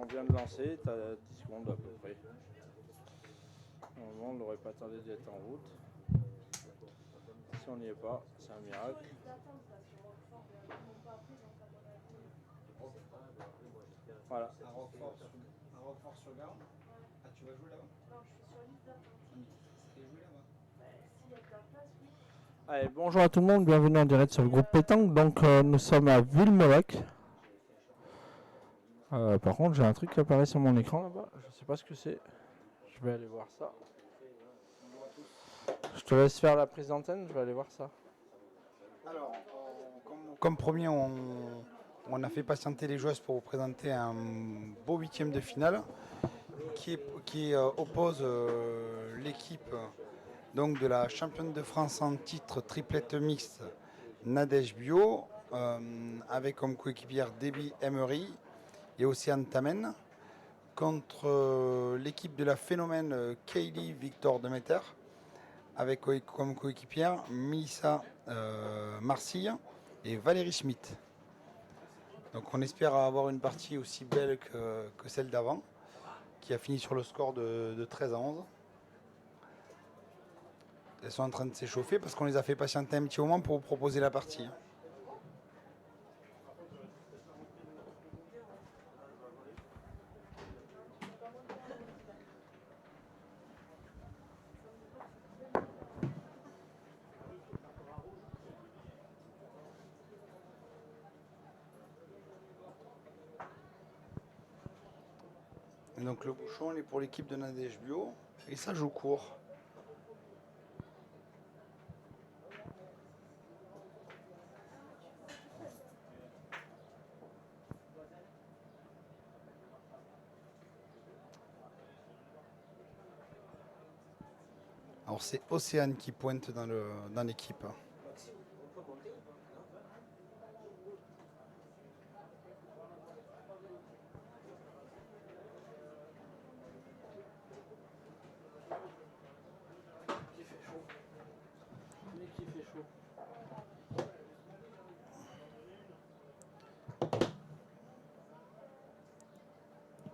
on vient de lancer, tu as 10 secondes à peu près. Normalement, on n'aurait pas tardé d'être en route. Si on n'y est pas, c'est un miracle. Voilà. À Roquefort-sur-Garonne. Ah, tu vas jouer là-bas? Non, je suis sur liste d'attente. C'était joué là-bas. S'il y a de la place, oui. Allez, bonjour à tout le monde, bienvenue en direct sur le groupe Pétanque. Donc nous sommes à Villemolac. Par contre, j'ai un truc qui apparaît sur mon écran là-bas. Je sais pas ce que c'est. Je vais aller voir ça. Je te laisse faire la prise d'antenne, je vais aller voir ça. Alors, comme promis, on a fait patienter les joueuses pour vous présenter un beau huitième de finale qui oppose l'équipe donc de la championne de France en titre triplette mixte Nadège Bio avec comme coéquipière Debbie Emery et Océane Tamen contre l'équipe de la phénomène Kaylee Victor Demeter avec comme coéquipière Melissa Marcille et Valérie Schmitt. Donc on espère avoir une partie aussi belle que celle d'avant, qui a fini sur le score de 13 à 11. Elles sont en train de s'échauffer parce qu'on les a fait patienter un petit moment pour vous proposer la partie. Et donc le bouchon il est pour l'équipe de Nadège Bio et ça joue court. Alors c'est Océane qui pointe dans l'équipe. Il fait chaud. Mais qui fait chaud.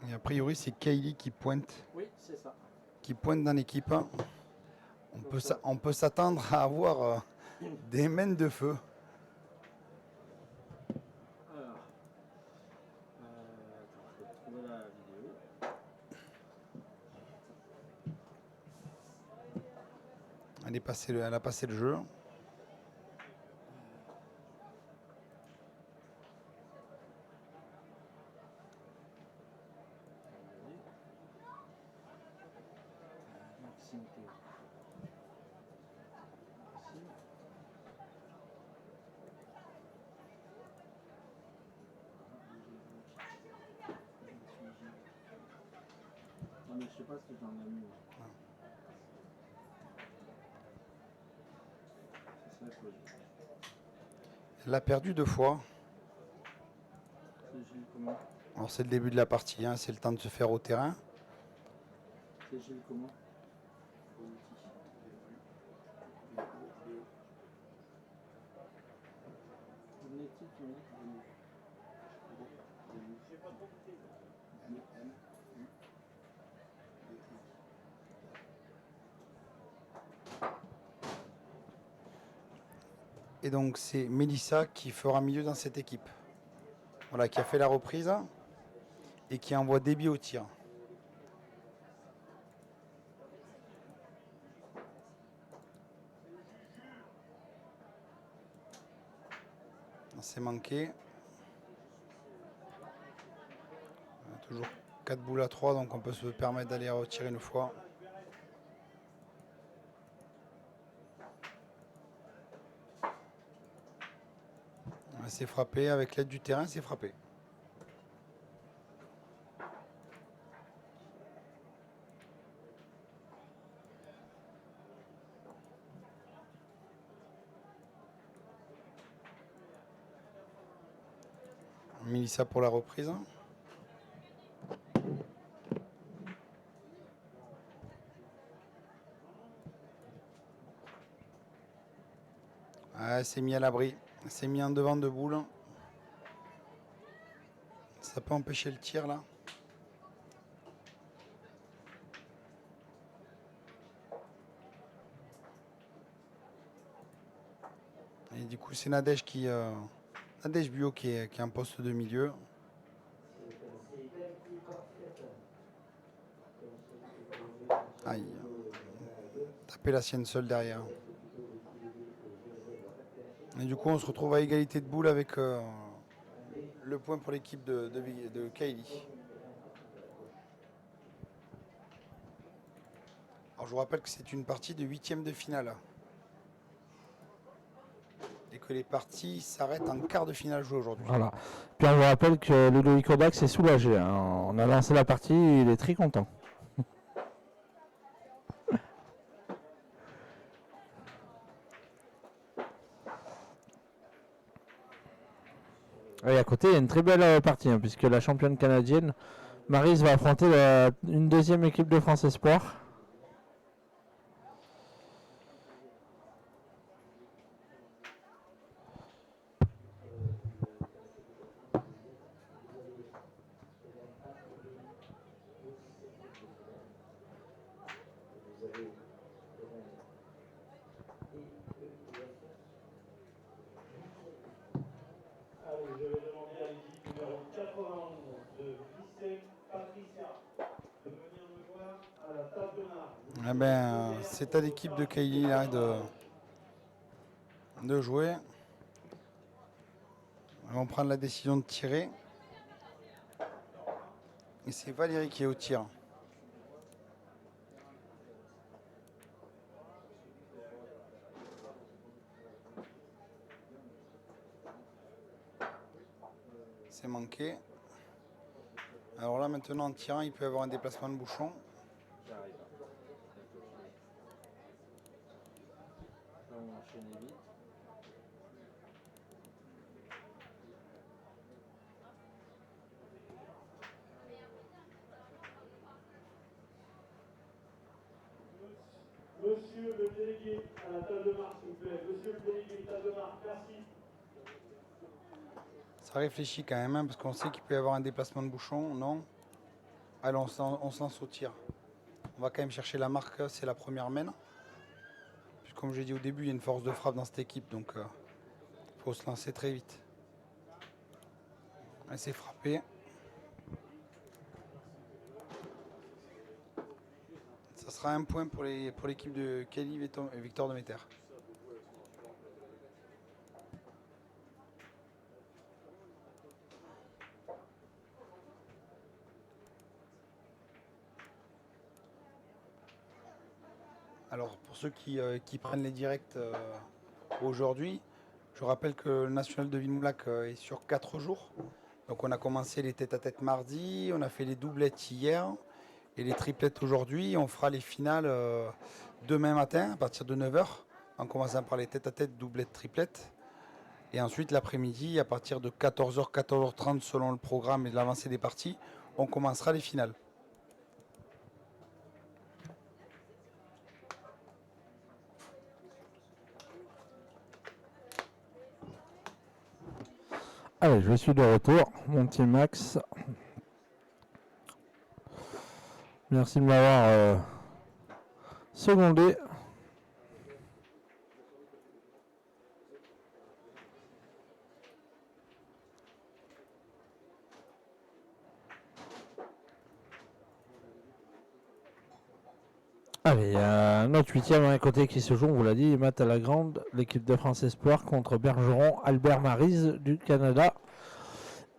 Et a priori c'est Kaylee qui pointe. Oui, c'est ça. Qui pointe dans l'équipe. On peut s'attendre à avoir des mains de feu. Alors, attends, je vais trouver la vidéo. Elle a passé le jeu. Maxime Théo. Maxime. Non mais je sais pas ce que j'en ai mis. C'est ça quoi. Elle a perdu 2 fois. C'est Gilles comment? Alors c'est le début de la partie, hein, c'est le temps de se faire au terrain. C'est Gilles comment? Et donc c'est Mélissa qui fera milieu dans cette équipe. Voilà, qui a fait la reprise et qui envoie Déby au tir. C'est manqué. On a toujours 4 boules à 3, donc on peut se permettre d'aller retirer une fois. C'est frappé, avec l'aide du terrain, c'est frappé. Mélissa pour la reprise. Elle s'est mis à l'abri. Elle s'est mis en devant de boule. Ça peut empêcher le tir là. Et du coup, c'est Nadège Nadège Bio qui est en poste de milieu. Aïe. Taper la sienne seule derrière. Et du coup, on se retrouve à égalité de boules avec le point pour l'équipe de Kylie. Alors, je vous rappelle que c'est une partie de 8e de finale. Et que les parties s'arrêtent en quart de finale jouée aujourd'hui. Voilà. Puis on vous rappelle que Ludovic Audax est soulagé, hein. On a lancé la partie, il est très content. Et à côté, il y a une très belle partie, hein, puisque la championne canadienne, Maryse, va affronter une deuxième équipe de France Espoir. Eh ben, c'est à l'équipe de Kylie là, de jouer. Ils vont prendre la décision de tirer. Et c'est Valérie qui est au tir. C'est manqué. Alors là maintenant en tirant, il peut y avoir un déplacement de bouchon. J'arrive. On va enchaîner vite. Monsieur le délégué à la table de marque, s'il vous plaît. Monsieur le délégué, table de marque, merci. Ça réfléchit quand même, hein, parce qu'on sait qu'il peut y avoir un déplacement de bouchon, non? Allez, on se lance au tir. On va quand même chercher la marque, c'est la première mène. Puis comme j'ai dit au début, il y a une force de frappe dans cette équipe, donc il faut se lancer très vite. Elle s'est frappée. Ça sera un point pour l'équipe de Kylie et Victor de Meter. Alors pour ceux qui prennent les directs aujourd'hui, je rappelle que le National de Vimoulac est sur 4 jours. Donc on a commencé les tête-à-tête mardi, on a fait les doublettes hier et les triplettes aujourd'hui. On fera les finales demain matin à partir de 9h, en commençant par les tête-à-tête, doublettes, triplettes. Et ensuite l'après-midi, à partir de 14h, 14h30 selon le programme et l'avancée des parties, on commencera les finales. Allez, je suis de retour, mon petit Max. Merci de m'avoir secondé. Allez, il y a notre 8e à côté qui se joue, on vous l'a dit, Matt à la grande, l'équipe de France Espoir contre Bergeron, Albert Maryse du Canada.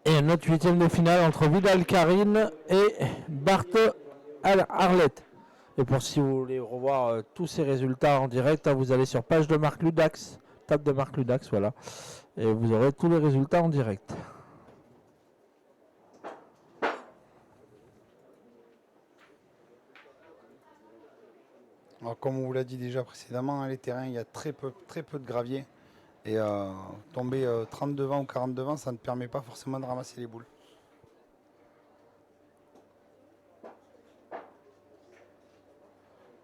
Et notre 8e de finale entre Vidal Karine et Bart Arlette. Et pour si vous voulez revoir tous ces résultats en direct, hein, vous allez sur page de Marc Ludax, table de Marc Ludax, voilà. Et vous aurez tous les résultats en direct. Alors, comme on vous l'a dit déjà précédemment, hein, les terrains, il y a très peu de gravier. Et tomber 30 devant ou 40 devant, ça ne permet pas forcément de ramasser les boules.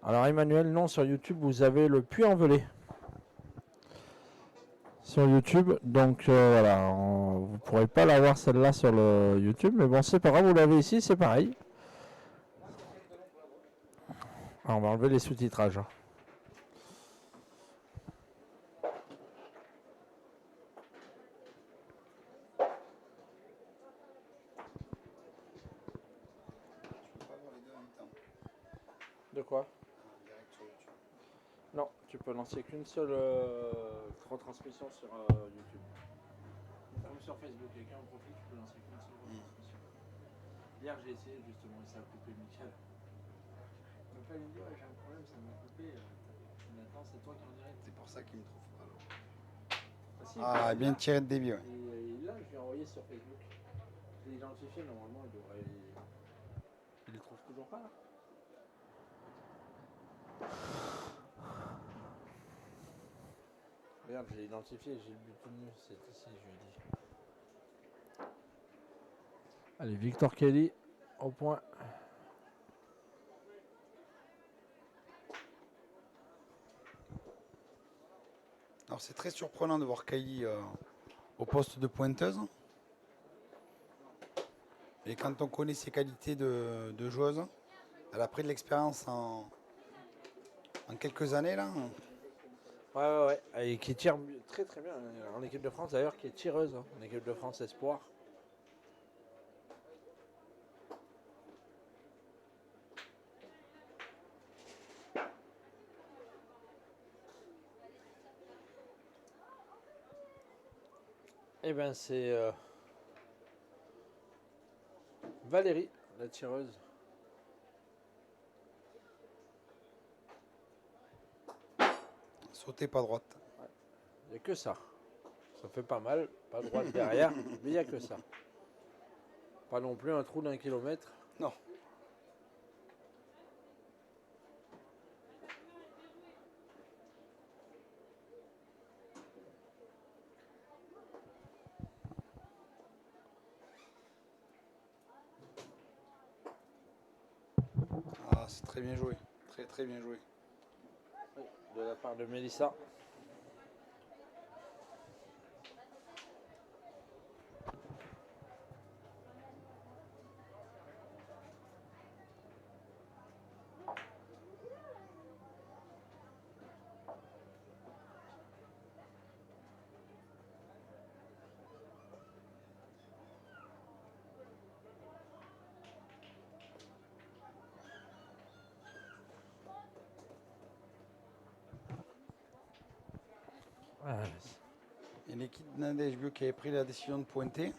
Alors Emmanuel, non, sur YouTube, vous avez le Puy-en-Velay. Sur YouTube, donc voilà, vous ne pourrez pas la voir celle-là sur le YouTube, mais bon, c'est pas grave, vous l'avez ici, c'est pareil. Alors, on va enlever les sous-titrages. De quoi? Non, tu peux lancer qu'une seule retransmission sur YouTube. Comme sur Facebook, quelqu'un en profil, tu peux lancer qu'une seule retransmission. Hier, j'ai essayé justement et ça a coupé Michel. Il m'a pas dit, ouais, j'ai un problème, ça m'a coupé. Maintenant, c'est toi qui en direct. C'est pour ça qu'il me trouve pas. Alors. Si, Ah, bien tiré de débit, ouais. Et là, je l'ai envoyé sur Facebook. Je l'ai identifié, normalement, il devrait. Il le trouve toujours pas là. Regarde, j'ai identifié, j'ai le but tout mieux, c'est ici, je lui ai dit. Allez, Victor Kelly, au point. Alors c'est très surprenant de voir Kylie au poste de pointeuse. Et quand on connaît ses qualités de joueuse, elle a pris de l'expérience en quelques années là. Ouais. Et qui tire très très bien en équipe de France d'ailleurs, qui est tireuse en équipe de France Espoir. Eh ben c'est Valérie, la tireuse. Sauter pas droite. Il n'y a que ça. Ça fait pas mal, pas droite derrière, mais il n'y a que ça. Pas non plus un trou d'1 kilomètre. Non. Ah, c'est très bien joué. Très très bien joué. De la part de Mélissa. Et l'équipe de Nadège Bio qui avait pris la décision de pointer,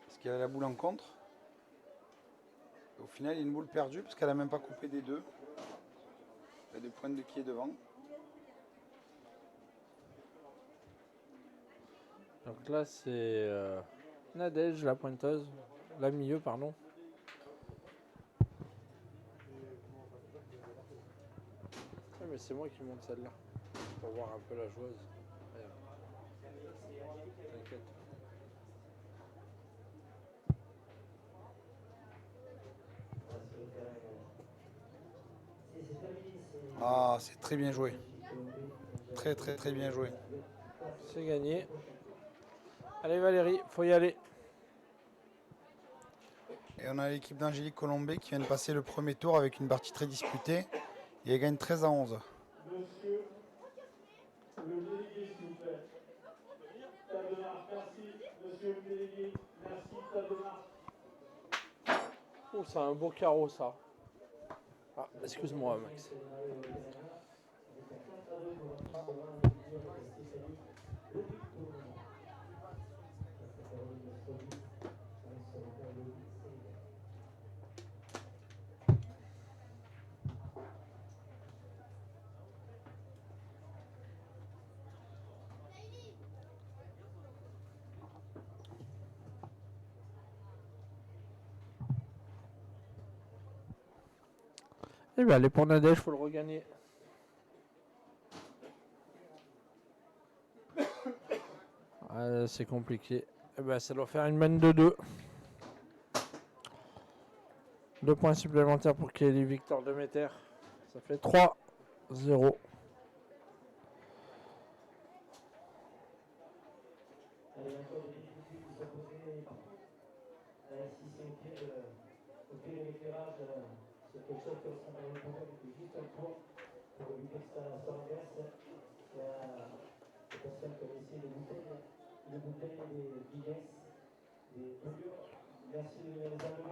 parce qu'il y avait la boule en contre. Et au final, il y a une boule perdue, parce qu'elle n'a même pas coupé des deux. Il y a deux pointes de qui est devant. Donc là, c'est Nadège, la pointeuse. La milieu, pardon. Ouais, mais c'est moi qui monte celle-là. Pour voir un peu la joueuse. T'inquiète. Ah, c'est très bien joué. Très très très bien joué. C'est gagné. Allez Valérie, faut y aller. Et on a l'équipe d'Angélique Colombet qui vient de passer le premier tour avec une partie très disputée. Et elle gagne 13-11. Monsieur le délégué, s'il vous plaît. Table de marche, merci. Monsieur le délégué, merci. Table de marche. Oh, c'est un beau carreau ça. Ah, excuse-moi Max. Eh bien, allez pour Nadège, faut le regagner. C'est compliqué. Eh ben, ça doit faire une manne de 2. 2 points supplémentaires pour Kelly Victor Demeter. Ça fait 3-0.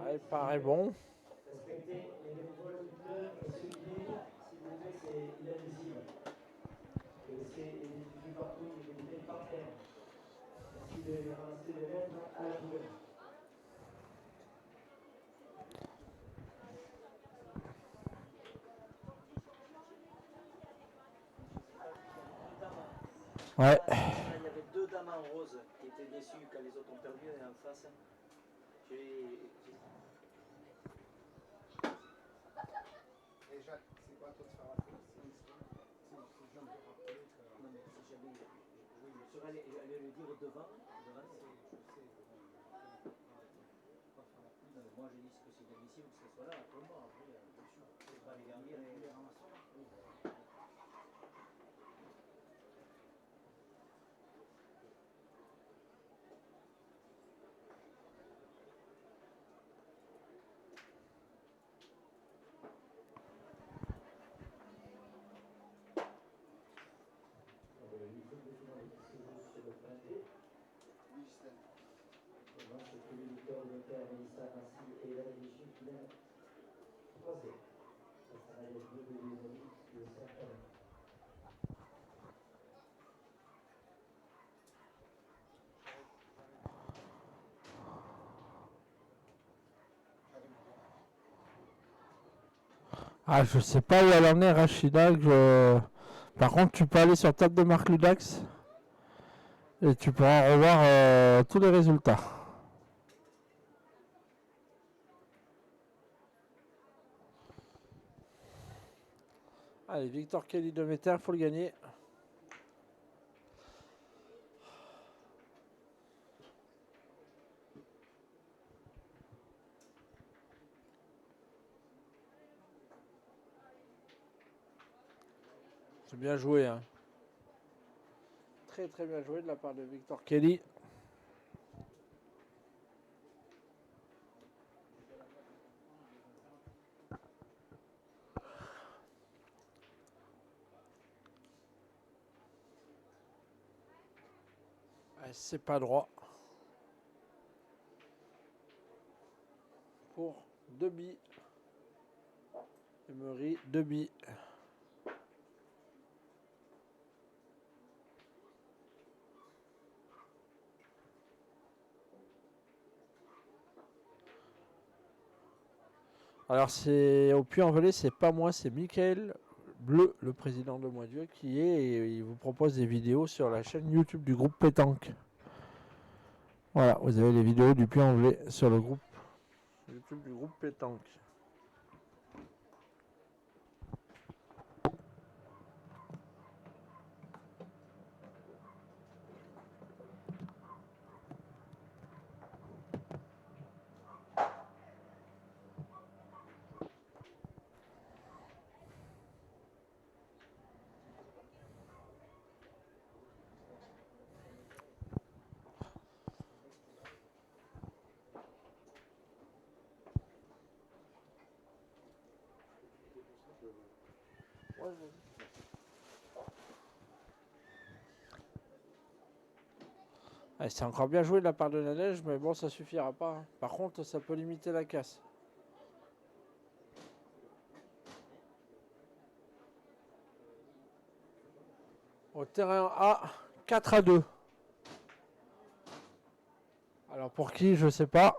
Ah, il paraît bon. mettez les bénévoles buteur et celui qui est, s'il vous plaît, c'est inadmissible. C'est du partout, il est mis par terre. Merci de les ramasser, de les mettre à la poubelle. Ouais. Il y avait deux dames en rose qui étaient déçues quand les autres ont perdu et en face. Déjà, c'est quoi toi de faire la fête? Non, mais si jamais. Oui, mais je serais allé le dire devant. Non, mais moi je dis que c'est inadmissible que ce soit là, pour moi. Après, bien sûr, c'est pas les garder et les ramasser. C'est le Victor de Père, Mélissa, Nancy et Hélène Michu qui viennent croiser. Ça sera les deux de mes amis de certains. Ah, je sais pas où elle en est, Rachida. Par contre, tu peux aller sur table de Marc Ludax et tu pourras revoir tous les résultats. Allez, Victor Kelly de Meter, faut le gagner. C'est bien joué, hein. Très très bien joué de la part de Victor Kelly. C'est pas droit. Pour 2 billes. Emery, 2 billes. Alors c'est au Puy-en-Velay, c'est pas moi, c'est Michael Bleu, le président de Moitié, qui est et il vous propose des vidéos sur la chaîne YouTube du groupe Pétanque. Voilà, vous avez les vidéos du Puy-en-Velay sur le groupe YouTube du groupe Pétanque. C'est encore bien joué de la part de la neige, mais bon, ça suffira pas, hein. Par contre, ça peut limiter la casse. Au terrain A, 4-2. Alors pour qui, je sais pas.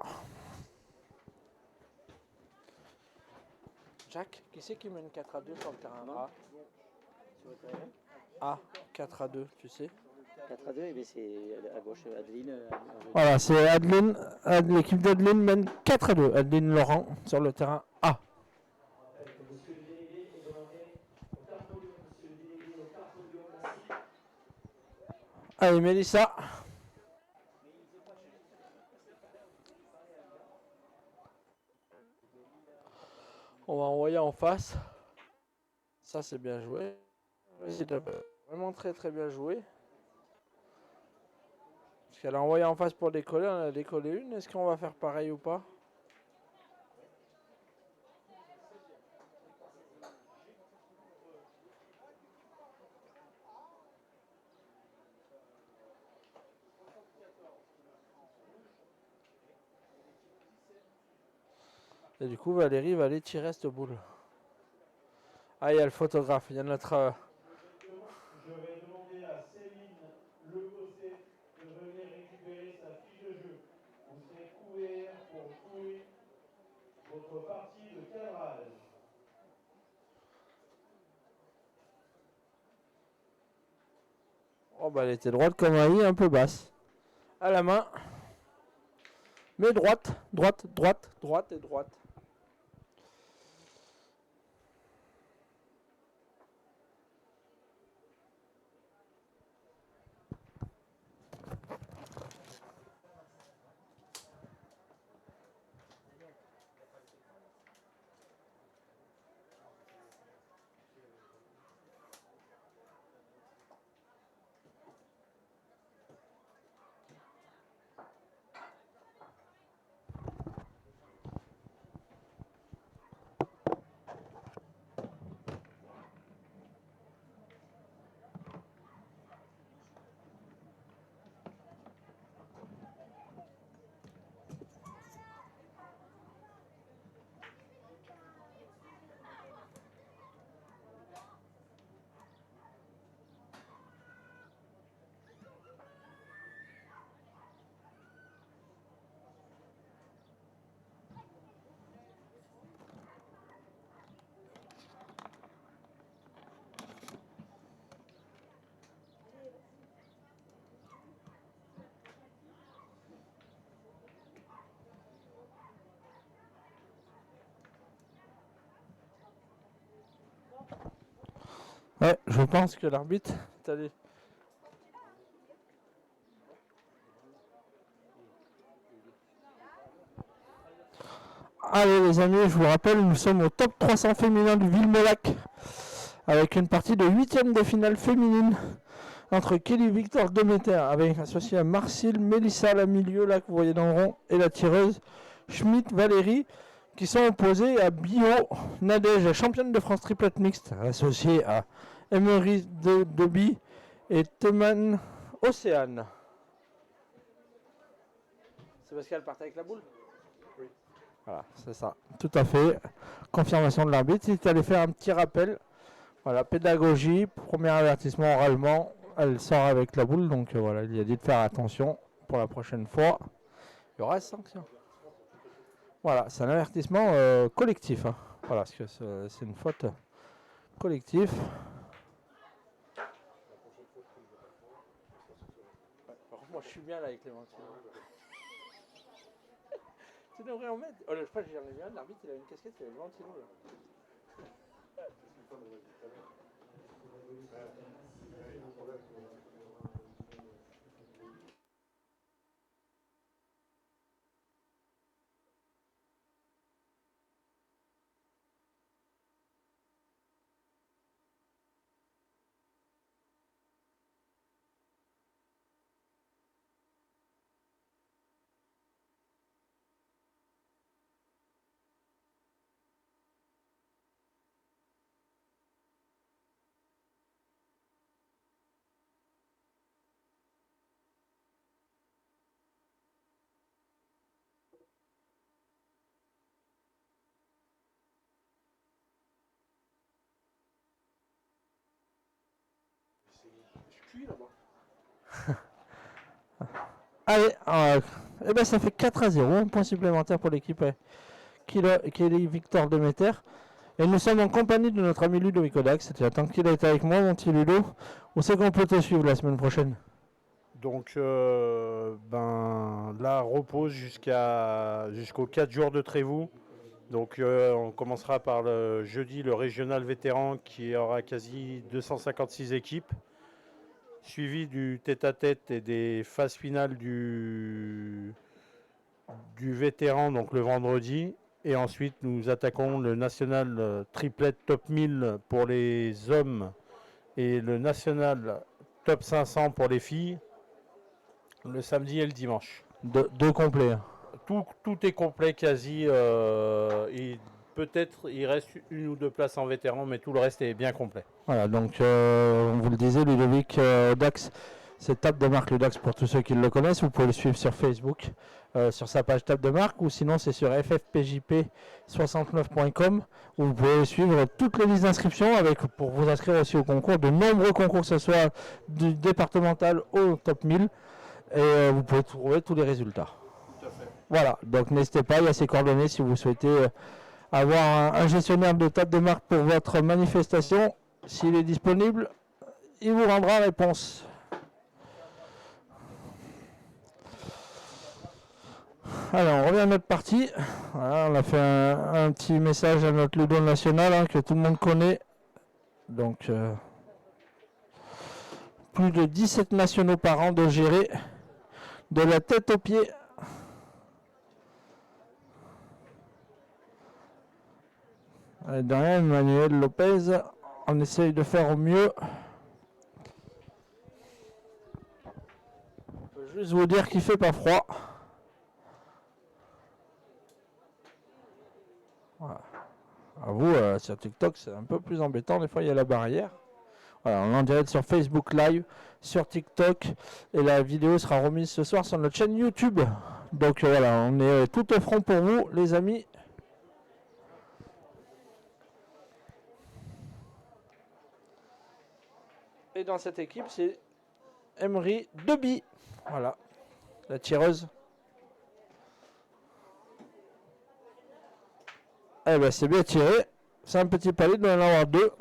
Jack, qui c'est qui mène 4-2 sur le terrain A? Sur le terrain A, 4-2, tu sais. 4-2, et bien c'est à gauche, Adeline. Voilà, c'est Adeline, l'équipe d'Adeline mène 4-2. Adeline Laurent sur le terrain A. Monsieur le délégué est demandé au quart podium. Monsieur le délégué au quart podium, merci. Allez, Mélissa. On va envoyer en face. Ça, c'est bien joué. C'est vraiment très très bien joué. Parce qu'elle a envoyé en face pour décoller. On a décollé une. Est-ce qu'on va faire pareil ou pas? Et du coup, Valérie va aller tirer cette boule. Ah, il y a le photographe. Il y a notre... Je vais demander à Céline Lecossé de venir récupérer sa fiche de jeu. Vous serez couverts pour jouer votre partie de cadrage. Oh, bah, elle était droite comme un i, un peu basse. À la main. Mais droite, droite, droite, droite et droite. Ouais, je pense que l'arbitre est allé. Allez les amis, je vous rappelle, nous sommes au top 300 féminin du Villemolac avec une partie de 8e de finale féminine entre Kelly Victor Demeter avec associé à Marcille Mélissa la milieu là que vous voyez dans le rond et la tireuse Schmidt Valérie qui sont opposés à Bio Nadège, championne de France triplette mixte associée à Emery Doby et Teman Océane. C'est parce qu'elle partait avec la boule? Oui. Voilà, c'est ça. Tout à fait. Confirmation de l'arbitre. Il est allé faire un petit rappel. Voilà, pédagogie, premier avertissement oralement. Elle sort avec la boule, donc voilà, il a dit de faire attention pour la prochaine fois. Il y aura sanction. Voilà, c'est un avertissement collectif. Hein. Voilà, parce que c'est une faute collective. Moi, je suis bien là avec Clément. Tu devrais en mettre. Oh, je crois que j'en ai vu un. L'arbitre, il a une casquette, il a le ventilo là. Allez, eh ben ça fait 4-0, un point supplémentaire pour l'équipe Kelly Victor Demeter. Et nous sommes en compagnie de notre ami Ludovic Audax. C'était tant qu'il a été avec moi, mon petit Ludo. Où c'est qu'on peut te suivre la semaine prochaine? Donc, là, repose jusqu'aux 4 jours de Trévoux. Donc, on commencera par le jeudi, le régional vétéran qui aura quasi 256 équipes, suivi du tête-à-tête et des phases finales du vétéran, donc le vendredi. Et ensuite, nous attaquons le national triplette top 1000 pour les hommes et le national top 500 pour les filles, le samedi et le dimanche. Deux complets. Tout est complet quasi. Et peut-être il reste une ou deux places en vétéran, mais tout le reste est bien complet. Voilà, donc on vous le disait, Ludovic Audax, C'est Table de Marque Ludax pour tous ceux qui le connaissent. Vous pouvez le suivre sur Facebook, sur sa page Table de Marque, ou sinon c'est sur ffpjp69.com où vous pouvez suivre toutes les listes d'inscription pour vous inscrire aussi au concours, de nombreux concours, que ce soit du départemental au top 1000. Et vous pouvez trouver tous les résultats. Tout à fait. Voilà, donc n'hésitez pas, il y a ces coordonnées si vous souhaitez avoir un gestionnaire de Table de Marque pour votre manifestation. S'il est disponible, il vous rendra réponse. Alors, on revient à notre partie. Voilà, on a fait un petit message à notre Ludo national que tout le monde connaît. Donc, plus de 17 nationaux par an de gérer de la tête aux pieds. Et derrière, Emmanuel Lopez, on essaye de faire au mieux. Je peux juste vous dire qu'il fait pas froid. Voilà. À vous, sur TikTok, c'est un peu plus embêtant. Des fois, il y a la barrière. Voilà, on est en direct sur Facebook Live, sur TikTok. Et la vidéo sera remise ce soir sur notre chaîne YouTube. Donc voilà, on est tout au front pour vous, les amis. Et dans cette équipe, c'est Emery Deby. Voilà, la tireuse. Eh ben c'est bien tiré. C'est un petit palier, il doit y en avoir deux.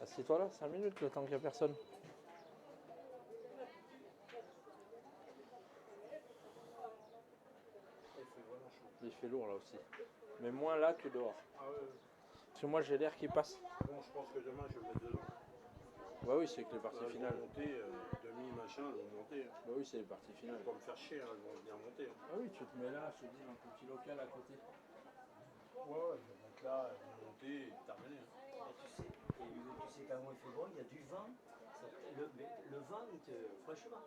Assieds-toi là, 5 minutes le temps qu'il n'y a personne. Il fait lourd là aussi. Mais moins là que dehors. Ah ouais. Parce que moi j'ai l'air qui passe. Bon, je pense que demain je vais mettre dedans. Bah oui, c'est que les parties finales. Monter, demi machin, ils vont monter. Bah oui, c'est les parties Ils finales. vont pas me faire chier, ils vont venir monter. Ah oui, tu te mets là, je te dis, dans ton petit local à côté. Ouais, je vais mettre là, ils vont monter et terminer. Tu sais quand il fait bon, il y a du vent. Le vent, franchement.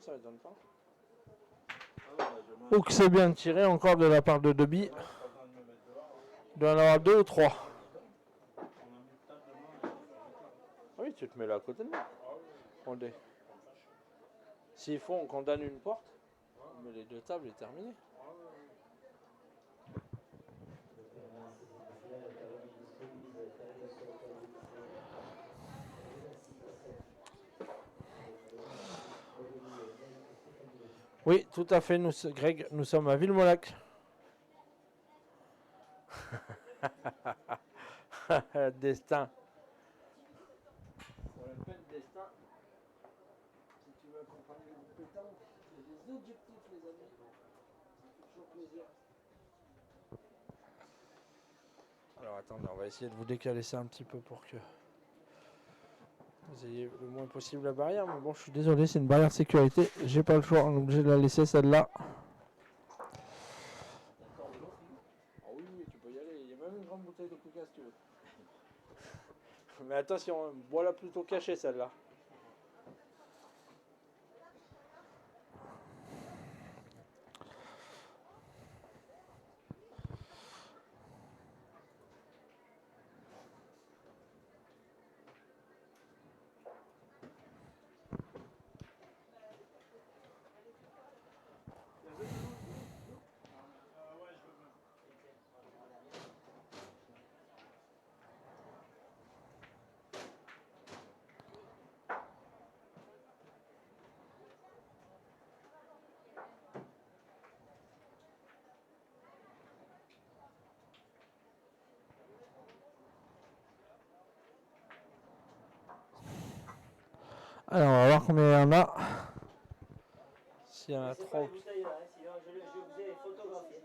Ça ne donne pas. Demain, Ou que c'est bien tiré encore de la part de Deby. pas besoin de me mettre dehors. Il doit y en avoir deux ou trois. On a mis le table demain. Ah oui, tu te mets là à côté de moi. S'il faut, on condamne une porte. Mais les deux tables est terminé. Oui, tout à fait, Greg, nous sommes à Villemolac. Destin. On l'appelle destin. Si tu veux accompagner le pétanque, c'est des objectifs, les amis. C'est toujours plaisir. Alors attendez, on va essayer de vous décaler ça un petit peu pour que vous ayez le moins possible la barrière. Mais bon, je suis désolé, c'est une barrière de sécurité. J'ai pas le choix, on est obligé de la laisser celle-là. Oh oui, oui, tu peux y aller. Il y a même une grande bouteille de coca si tu veux. Mais attention, bois-la plutôt cachée celle-là. Alors, on va voir combien il y en a. S'il y en a C'est pas trop. les bouteilles là, sinon je vous ai photographié.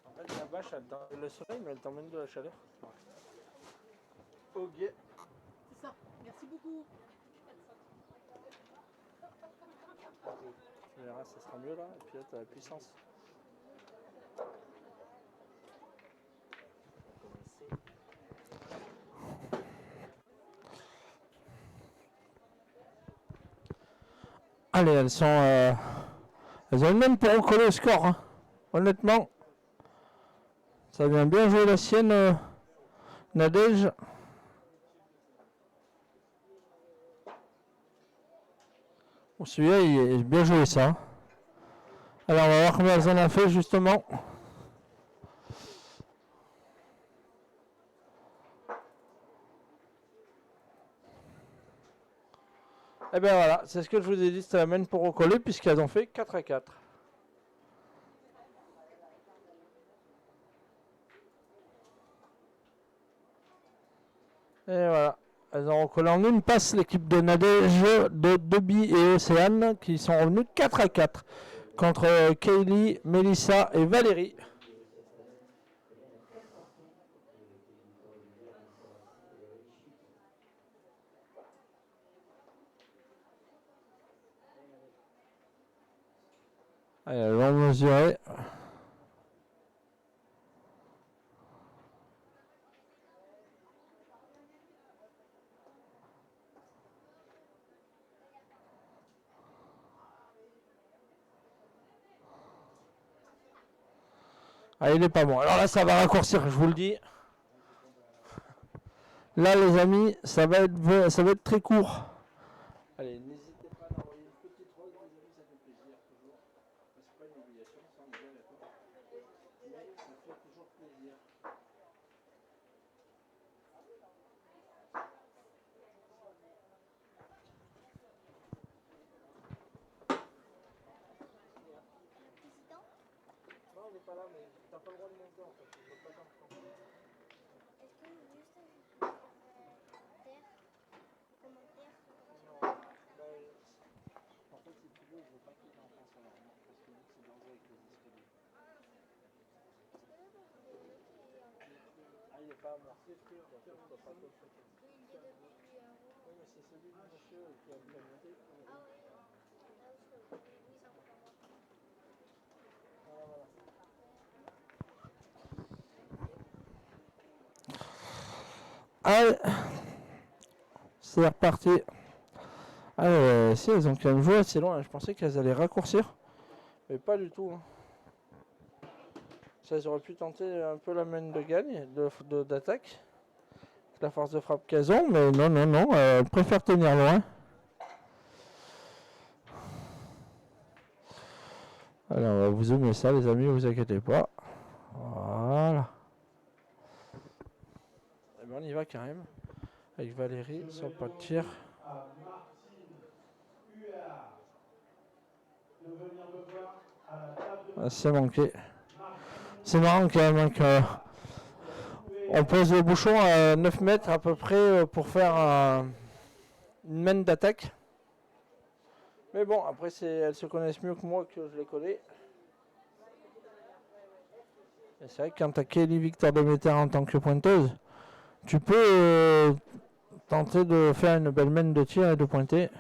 En fait, la bâche, elle t'emmène le soleil, mais elle t'emmène de la chaleur. Ok. C'est ça. Merci beaucoup. Tu verras, ça sera mieux là. Et puis là, tu as la puissance. Allez, elles ont le même pour recoller au score. Hein. Honnêtement, ça vient bien jouer la sienne, Nadège. Bon, celui-là, il est bien joué ça. Hein. Alors, on va voir combien elles en ont fait justement. Et bien voilà, c'est ce que je vous ai dit, c'était la main pour recoller puisqu'elles ont fait 4 à 4. Et voilà, elles ont recollé en une passe l'équipe de Nadège, de Debbie et Océane qui sont revenus 4 à 4 contre Kaylee, Mélissa et Valérie. Allez, elles vont mesurer. Ah, il est pas bon. Alors là, ça va raccourcir, je vous le dis. Là, les amis, ça va être très court. Allez, n'hésitez pas à envoyer une petite rose, les amis, ça fait plaisir toujours. C'est pas une obligation, ça on est bien d'accord. Mais ça fait toujours plaisir. Non, il n'est pas là, mais t'as pas le droit de monter en fait. Je veux pas t'en prendre. En fait, si tu veux, je veux pas qu'il y ait d'enfants sur leur main, parce que c'est dangereux avec les escaliers. Ah, il n'est pas amorti, je peux pas te le faire. Oui, mais c'est celui du monsieur qui a monté. Voilà. Allez, c'est reparti. Allez, si elles ont quand même joué assez loin, je pensais qu'elles allaient raccourcir, mais pas du tout. Hein. Ça, elles auraient pu tenter un peu la main de gagne, d'attaque, la force de frappe qu'elles ont, mais non, elles préfèrent tenir loin. Alors, on va vous zoomer ça, les amis, vous inquiétez pas. Voilà. Et bien, on y va quand même. Avec Valérie, sur le pas de tir. Ah, c'est manqué. C'est marrant quand même on pose le bouchon à 9 mètres à peu près pour faire une main d'attaque. Mais bon, après elles se connaissent mieux que moi que je les connais. Et c'est vrai que quand tu as Kelly Victor Demeter en tant que pointeuse, tu peux tenter de faire une belle main de tir et de pointer.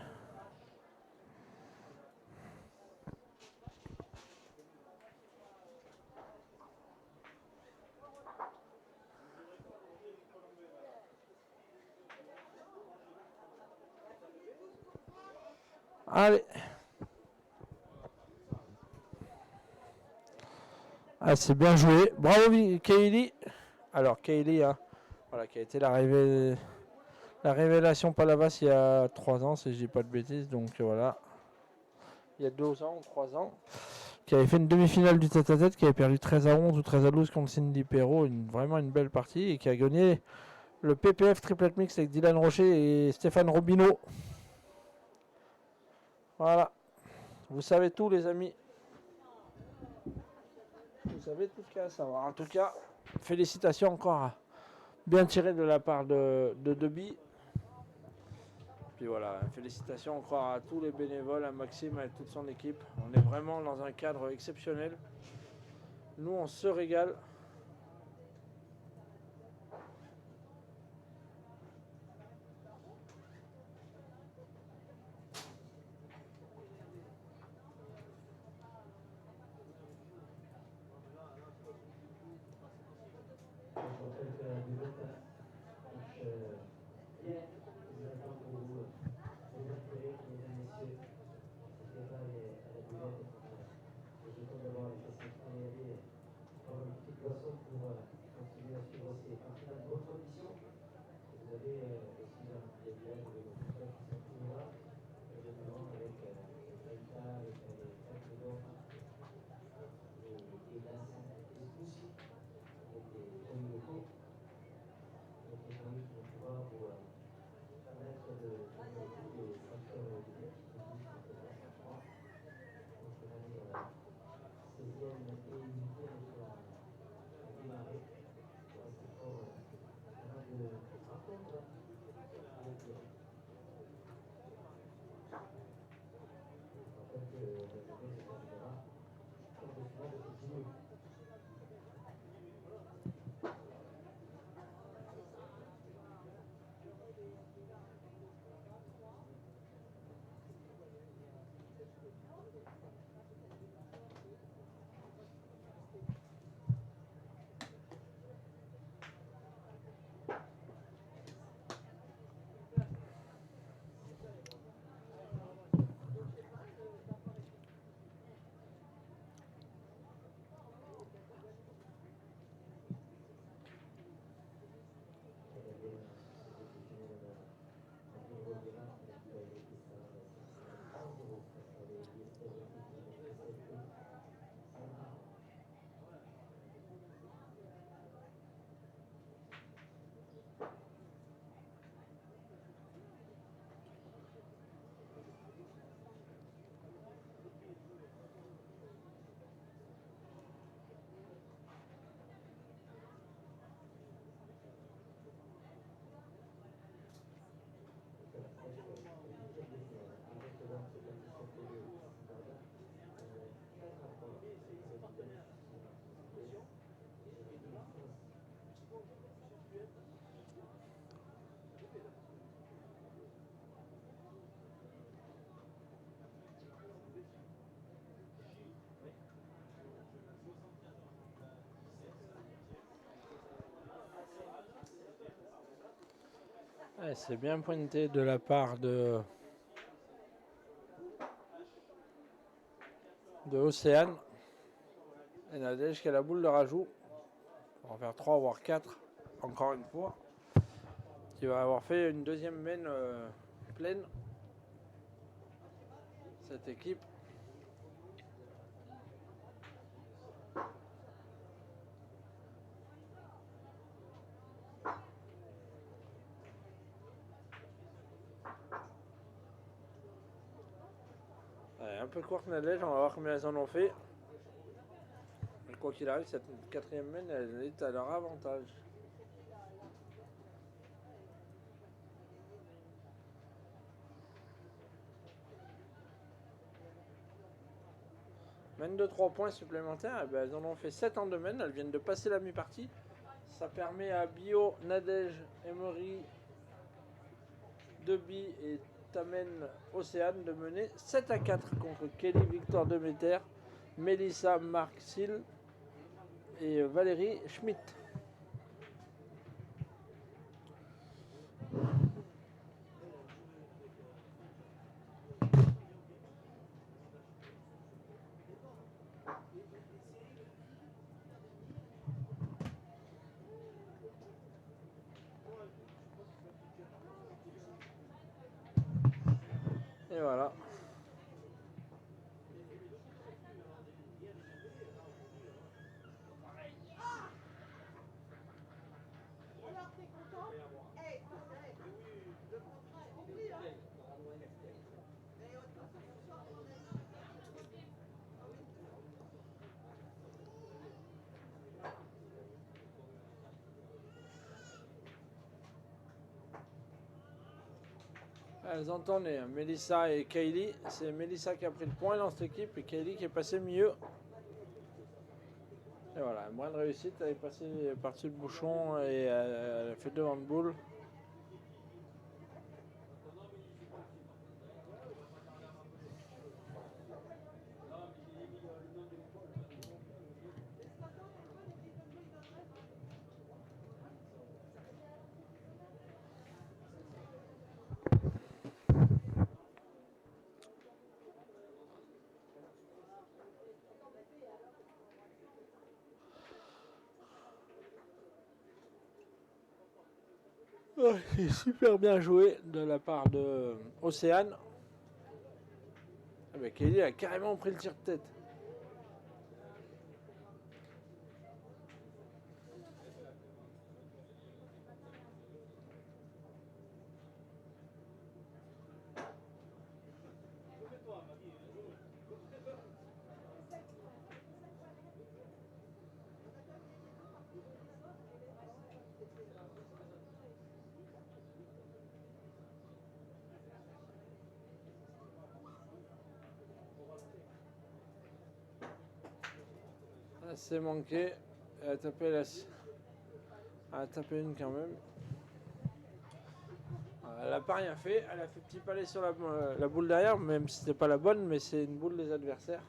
Allez. Ah, c'est bien joué. Bravo Kaylee. Alors Kaylee, hein, voilà, qui a été la révélation Palavas il y a 3 ans, si je dis pas de bêtises. Donc voilà. Il y a 2 ans ou 3 ans. Qui avait fait une demi-finale du tête-à-tête, qui avait perdu 13 à 11 ou 13 à 12 contre Cindy Perrault. Vraiment une belle partie. Et qui a gagné le PPF Triplet Mix avec Dylan Rocher et Stéphane Robineau. Voilà. Vous savez tout, les amis. Vous savez tout ce qu'il y a à savoir. En tout cas, félicitations encore. Bien tiré de la part de Debbie. Puis voilà, félicitations encore à tous les bénévoles, à Maxime et à toute son équipe. On est vraiment dans un cadre exceptionnel. Nous, on se régale. Ouais, c'est bien pointé de la part de Océane. Et Nadège qui a la boule de rajout. On va en faire 3 voire 4 encore une fois. Qui va avoir fait une deuxième main pleine. Cette équipe. Ouais, un peu courte Nadège, on va voir combien elles en ont fait. Mais quoi qu'il arrive, cette quatrième main, elle est à leur avantage. Main de 3 points supplémentaires, eh ben, elles en ont fait 7 en 2 mains, elles viennent de passer la mi-partie. Ça permet à Bio, Nadège, Emery, Debi et Tamen Océane de mener 7-4 contre Kelly Victoire Demeter, Mélissa Marc Sil et Valérie Schmitt. Et voilà. Elles ont tourné, Mélissa et Kaylee. C'est Mélissa qui a pris le point dans cette équipe et Kaylee qui est passée mieux. Et voilà, moins de réussite, elle est passée par-dessus le bouchon et elle a fait devant de boule. Oh, c'est super bien joué de la part de Océane. Ah bah, Kelly a carrément pris le tir de tête. Ah, c'est manqué. Elle a tapé elle a tapé une quand même. Elle n'a pas rien fait. Elle a fait petit palais sur la boule derrière, même si c'était pas la bonne, mais c'est une boule des adversaires.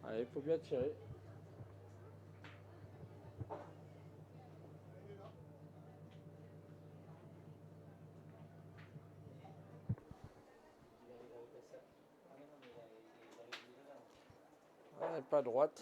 Allez, il faut bien tirer. Ouais, pas droite.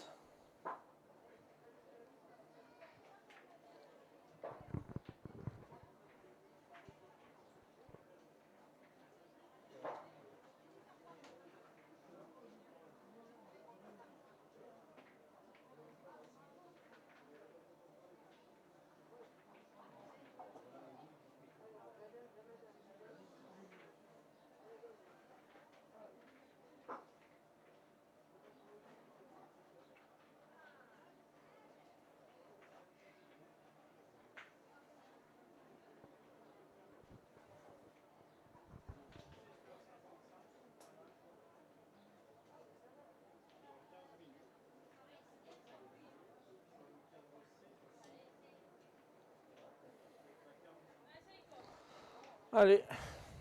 Allez,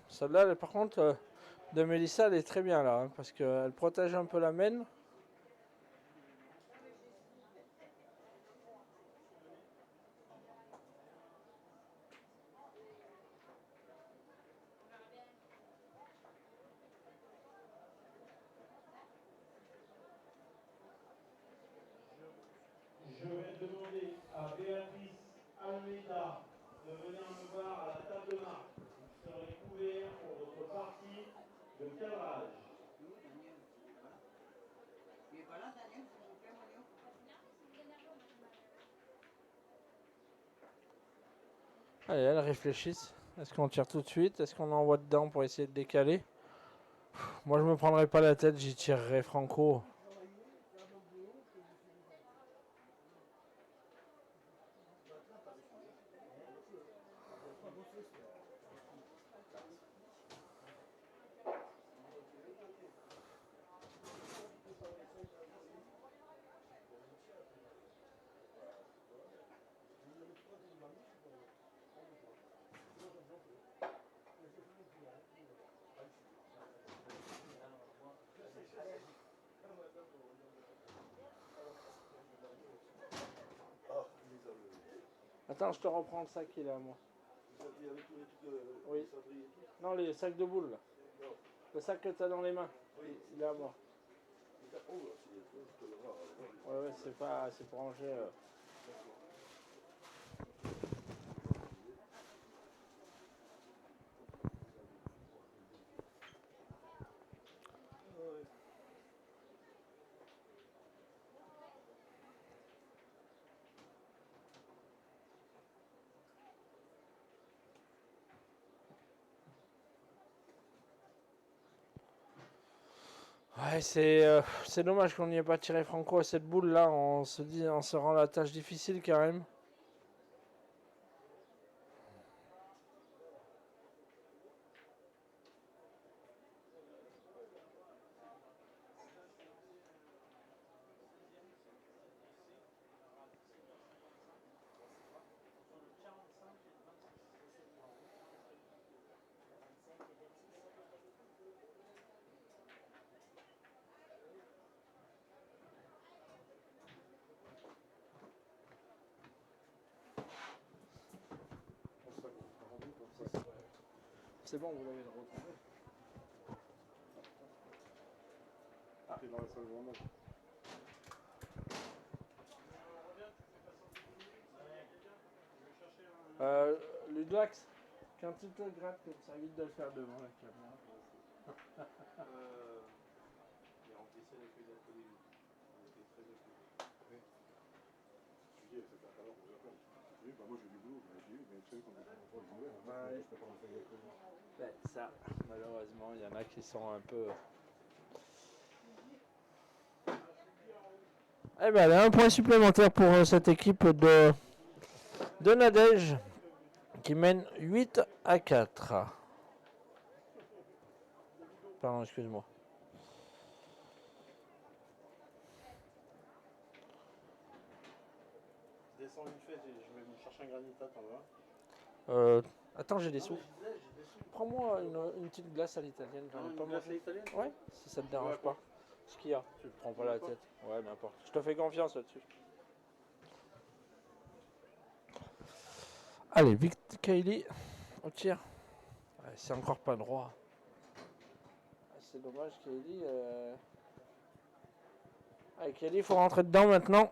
celle-là, par contre, de Mélissa, elle est très bien là, hein, parce qu'elle protège un peu la main. Je vais demander à Béatrice Almeida de venir me voir à la table de marque. Vous serez couverts pour votre partie de cadrage. Allez, elles réfléchissent. Est-ce qu'on tire tout de suite? Est-ce qu'on envoie dedans pour essayer de décaler? Moi, je me prendrai pas la tête, j'y tirerai franco. Attends, je te reprends le sac, il est à moi. Oui. Non, les sacs de boules, là. Le sac que tu as dans les mains, il est à moi. Ouais, c'est pour ranger. Ouais, c'est dommage qu'on n'y ait pas tiré franco à cette boule là. On se rend la tâche difficile quand même. C'est bon, vous l'avez retrouvé. Ah, dans la salle vraiment. Ludox, quand tu te grattes, ça évite de le faire devant la caméra. Et remplissez les feuilles d'alcool. On était très occupés. Oui. Je dis, ça fait alors pour la oui, bah moi j'ai du boulot, j'ai eu, mais tu sais, quand on est en hiver, je prépare une feuille d'alcool. Ben, ça, malheureusement, il y en a qui sont un peu. Eh ben, un point supplémentaire pour cette équipe de Nadège qui mène 8-4. Pardon, excuse-moi. Descends une fête, je vais me chercher un granita, t'en veux? Attends, j'ai des sous. Prends-moi une petite glace à l'italienne. J'en ai pas glace à mangé. l'italienne? Ouais, si ça te dérange pas. Ce qu'il y a, tu te prends pas la tête. Ouais, n'importe. Je te fais confiance là-dessus. Allez, Kylie, au tir. Ouais, c'est encore pas droit. C'est dommage, Kylie. Allez, Kylie, il faut rentrer dedans maintenant.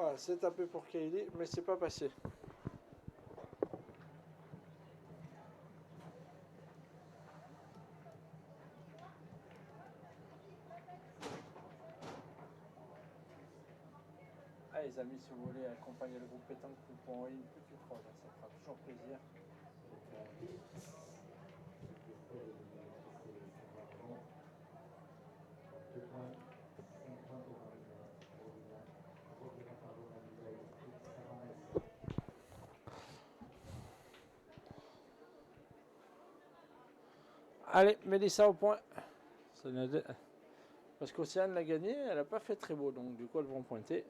Ah, c'est tapé pour Kylie, mais c'est pas passé. Ah, les amis, si vous voulez accompagner le groupe pétanque, vous pouvez envoyer une petite rose, ça fera toujours plaisir. Allez, Mélissa au point. Ça n'a- Parce qu'Océane l'a gagné, elle n'a pas fait très beau, donc du coup elles vont pointer.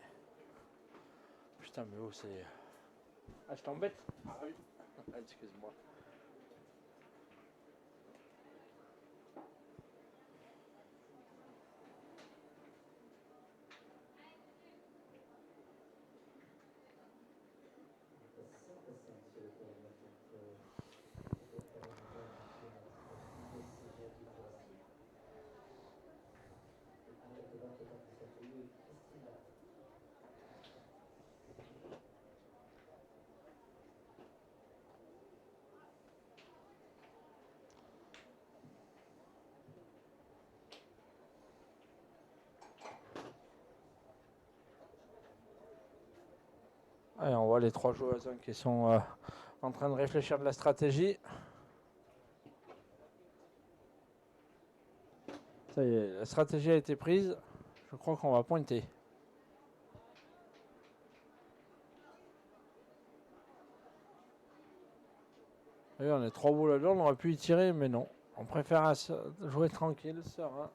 Putain, mais oh, c'est. Ah, je t'embête? Ah oui. Ah, excuse-moi. Allez, on voit les trois joueuses qui sont en train de réfléchir de la stratégie. Ça y est, la stratégie a été prise. Je crois qu'on va pointer. Et on est trois boules là-dedans, on aurait pu y tirer, mais non. On préfère jouer tranquille, serein.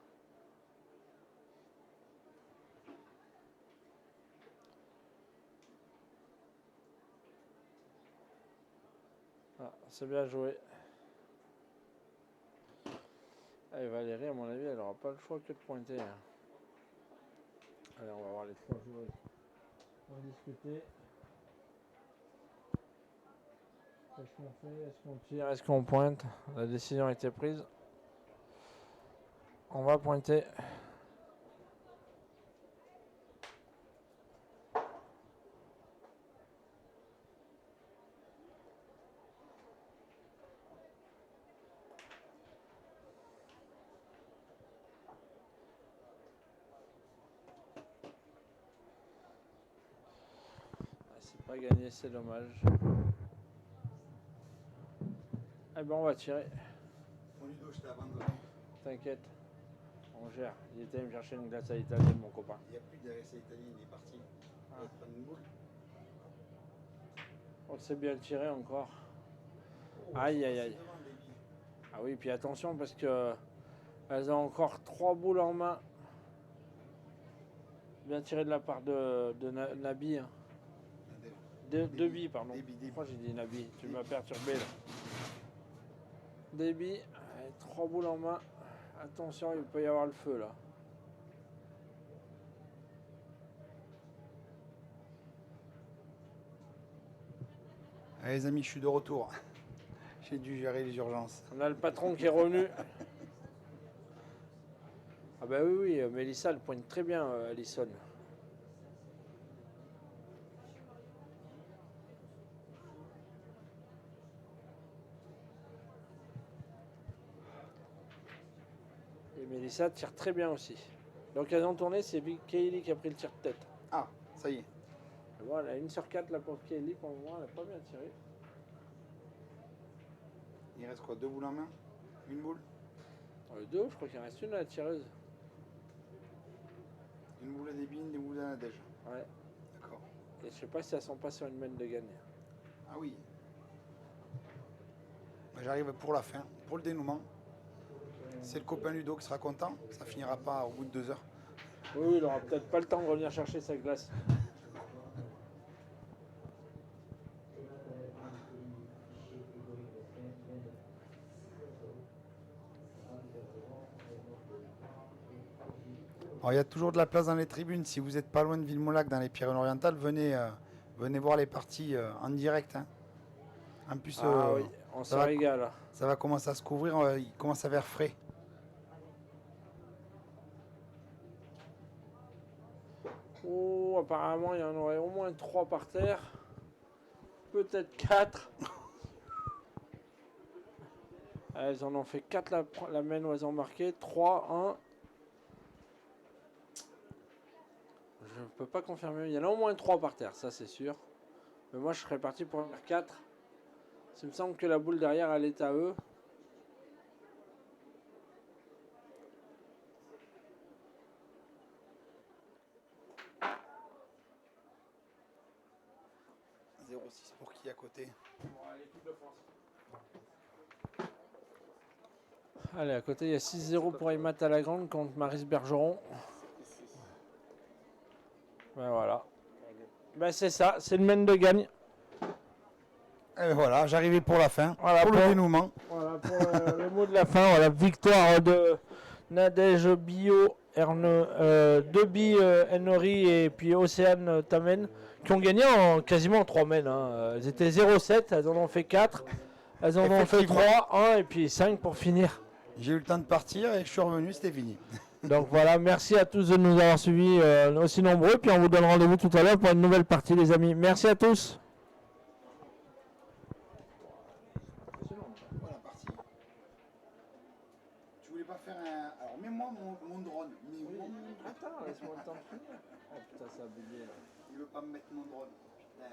Ah, c'est bien joué. Allez, Valérie, à mon avis, elle n'aura pas le choix que de pointer. Hein. Allez, on va voir les trois joueurs. On va discuter. Qu'est-ce qu'on fait? Est-ce qu'on tire? Est-ce qu'on pointe? La décision a été prise. On va pointer. C'est pas gagné, c'est dommage. Eh ben on va tirer. Mon Ludo, je t'ai abandonné. T'inquiète. On gère. Il était allé me chercher une glace à l'italienne, mon copain. Il n'y a plus de RSA italien, il est parti. Ah. Il va te prendre une boule. On sait bien tirer encore. Aïe aïe aïe. Ah oui, puis attention parce que elles ont encore trois boules en main. Bien tiré de la part de Nabi. Hein. Deux billes, pardon. Je crois que j'ai dit Nabi. Tu m'as perturbé là. Des billes. Allez, trois boules en main. Attention, il peut y avoir le feu là. Allez les amis, je suis de retour. J'ai dû gérer les urgences. On a le patron qui est revenu. Ah bah oui, oui, Mélissa, elle pointe très bien, Alison. Et Mélissa tire très bien aussi. Donc elles ont tourné, c'est Kaylee qui a pris le tir de tête. Ah, ça y est. Et voilà, 1 sur 4 là pour Kaylee, pour le moment, elle n'a pas bien tiré. Il reste quoi? Deux boules en main? Une boule? Deux, je crois qu'il en reste une à la tireuse. Une boule à Débine, des boules à Nadège. Ouais. D'accord. Et je sais pas si elles sont pas sur une main de gagner. Ah oui. Bah, j'arrive pour la fin, pour le dénouement. C'est le copain Ludo qui sera content. Ça finira pas au bout de 2 heures. Oui, il aura peut-être pas le temps de revenir chercher sa glace. Alors, il y a toujours de la place dans les tribunes. Si vous n'êtes pas loin de Villemolac, dans les Pyrénées-Orientales, venez voir les parties en direct. Hein. En plus, Oui, on se régale. Ça va commencer à se couvrir. Il commence à faire frais. Oh, apparemment, il y en aurait au moins 3 par terre. Peut-être 4. Elles en ont fait 4 la main où elles ont marqué. 3, 1. Je ne peux pas confirmer. Il y en a au moins 3 par terre, ça c'est sûr. Mais moi je serais parti pour faire 4. Il me semble que la boule derrière elle est à eux. « 0,6 pour qui à côté? L'équipe de France. Allez, à côté, il y a 6-0 pour Imat à la Grande contre Maryse Bergeron. Ben voilà. Ben c'est ça, c'est le mène de gagne. Et voilà, j'arrivais pour la fin, Voilà, pour le pour- dénouement. Voilà pour le mot de la fin. Voilà, victoire de Nadège Bio, Debi Enori et puis Océane Tamen qui ont gagné en quasiment 3 mènes. Hein. Elles étaient 0,7, elles en ont fait 4. Elles en ont fait Effectivement. 3, 1 et puis 5 pour finir. J'ai eu le temps de partir et je suis revenu, c'était fini. Donc voilà, merci à tous de nous avoir suivis aussi nombreux. Puis on vous donne rendez-vous tout à l'heure pour une nouvelle partie, les amis. Merci à tous. Voilà, parti. Tu voulais pas faire un. Alors, mets-moi mon drone. Attends, laisse-moi le temps de finir. Oh putain, ça a bugué là. Il veut pas me mettre mon drone. Putain,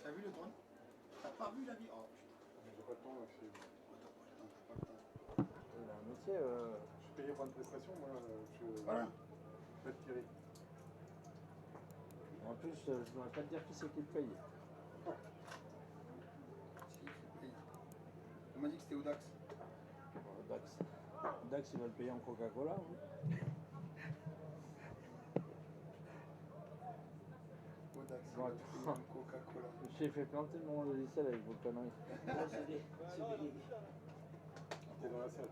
t'as vu le drone? T'as pas vu la vie? Oh putain. J'ai pas le temps là. T'as pas le temps. Il a un métier. Je suis payé pour une prestation, moi. Voilà. Je vais te tirer. En plus, je ne pourrais pas te dire qui c'est qui le paye. On m'a dit que c'était au Dax. Dax, il va le payer en Coca-Cola. Oui. Au Dax. Bon, il va payer un Coca-Cola. J'ai fait planter mon logiciel avec vos conneries. T'es dans la salle.